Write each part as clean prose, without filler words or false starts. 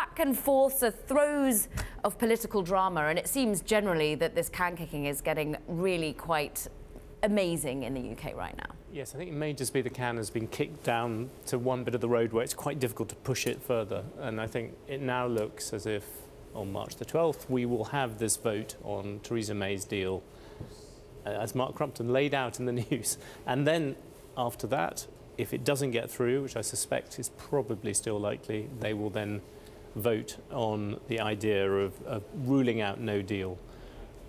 back and forth, the throes of political drama, and it seems generally that this can kicking is getting really quite amazing in the UK right now. Yes, I think it may just be the can has been kicked down to one bit of the road where it's quite difficult to push it further. And I think it now looks as if on March the 12th we will have this vote on Theresa May's deal as Mark Crumpton laid out in the news. And then after that, if it doesn't get through, which I suspect is probably still likely, they will then vote on the idea of ruling out no deal.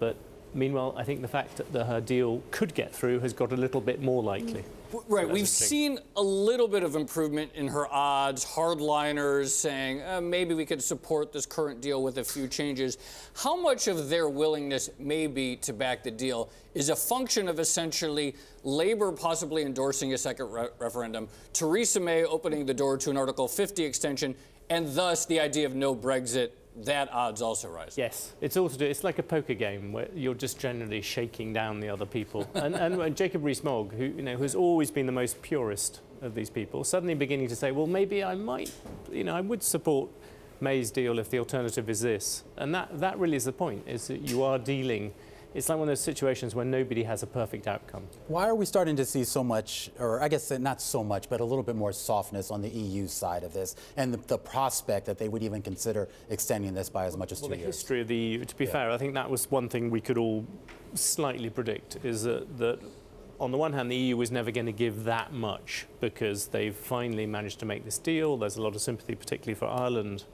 But meanwhile, I think the fact that her deal could get through has got a little bit more likely. Right, we've seen a little bit of improvement in her odds, hardliners saying maybe we could support this current deal with a few changes. How much of their willingness maybe to back the deal is a function of essentially Labour possibly endorsing a second referendum, Theresa May opening the door to an Article 50 extension, and thus the idea of no Brexit? That odds also rise. Yes, it's like a poker game where you're just generally shaking down the other people. and Jacob Rees-Mogg, who has always been the most purist of these people, suddenly beginning to say, well, maybe I might, I would support May's deal if the alternative is this. And that really is the point, is that you are dealing. It's like one of those situations where nobody has a perfect outcome. Why are we starting to see so much, or I guess not so much, but a little bit more softness on the EU side of this, and the prospect that they would even consider extending this by as much as 2 years? The history of the EU, to be fair, I think that was one thing we could all slightly predict, is that on the one hand, the EU was never going to give that much because they've finally managed to make this deal. There's a lot of sympathy, particularly for Ireland,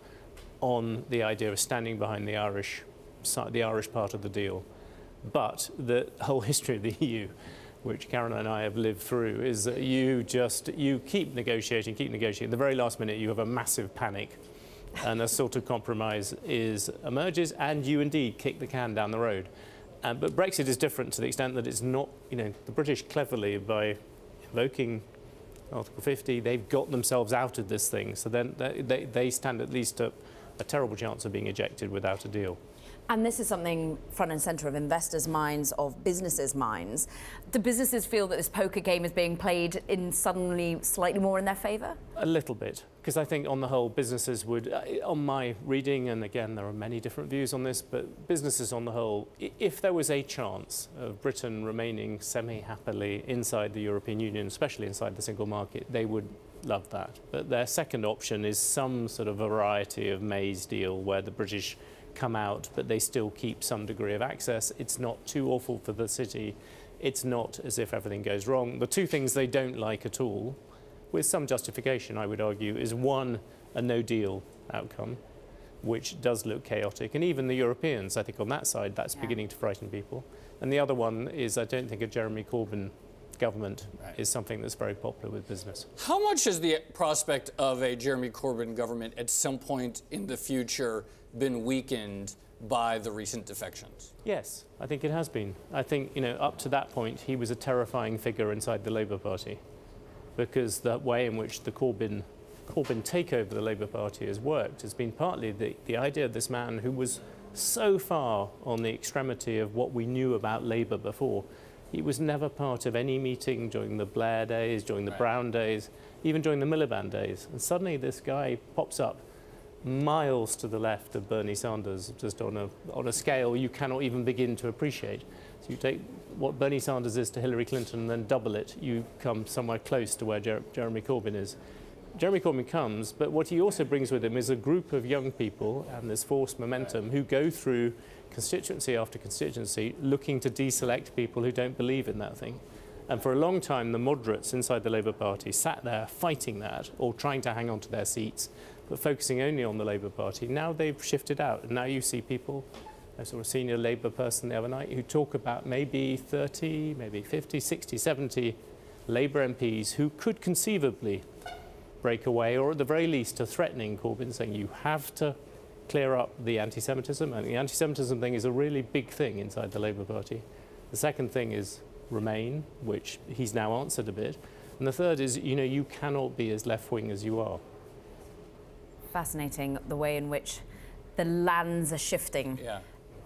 on the idea of standing behind the Irish part of the deal. But the whole history of the EU, which Karen and I have lived through, is that you keep negotiating. The very last minute, you have a massive panic, and a sort of compromise emerges, and you indeed kick the can down the road. But Brexit is different to the extent that it's not, the British cleverly, by invoking Article 50, they've got themselves out of this thing. So then they stand at least a terrible chance of being ejected without a deal. And this is something front and centre of investors' minds, of businesses' minds. Do businesses feel that this poker game is being played in suddenly slightly more in their favour? A little bit, because I think on the whole businesses would, on my reading, and again there are many different views on this, but businesses on the whole, if there was a chance of Britain remaining semi-happily inside the European Union, especially inside the single market, they would love that. But their second option is some sort of variety of May's deal where the British come out, but they still keep some degree of access. It's not too awful for the city. It's not as if everything goes wrong. The two things they don't like at all, with some justification, I would argue, is one, a no-deal outcome, which does look chaotic. And even the Europeans, I think on that side, that's beginning to frighten people. And the other one is I don't think a Jeremy Corbyn government is something that's very popular with business. How much has the prospect of a Jeremy Corbyn government at some point in the future been weakened by the recent defections? Yes, I think it has been. I think, up to that point, he was a terrifying figure inside the Labour Party, because the way in which the Corbyn takeover of the Labour Party has worked has been partly the idea of this man who was so far on the extremity of what we knew about Labour before. He was never part of any meeting during the Blair days, during the Brown days, even during the Miliband days. And suddenly this guy pops up miles to the left of Bernie Sanders, just on a scale you cannot even begin to appreciate. So you take what Bernie Sanders is to Hillary Clinton and then double it, you come somewhere close to where Jeremy Corbyn is. Jeremy Corbyn comes, but what he also brings with him is a group of young people and this forced momentum who go through constituency after constituency looking to deselect people who don't believe in that thing. And for a long time, the moderates inside the Labour Party sat there fighting that or trying to hang on to their seats, but focusing only on the Labour Party. Now they've shifted out, and now you see people, I saw a senior Labour person the other night, who talk about maybe 30, maybe 50, 60, 70 Labour MPs who could conceivably break away, or at the very least are threatening Corbyn, saying you have to clear up the anti-Semitism. And the anti-Semitism thing is a really big thing inside the Labour Party. The second thing is Remain, which he's now answered a bit. And the third is, you cannot be as left-wing as you are. Fascinating the way in which the lands are shifting. Yeah.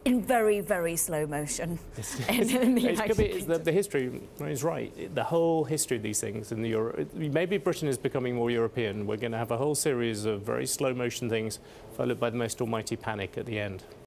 in very, very slow motion. in the United Kingdom. The history is right. The whole history of these things in the Euro, maybe Britain is becoming more European. We're going to have a whole series of very slow motion things, followed by the most almighty panic at the end.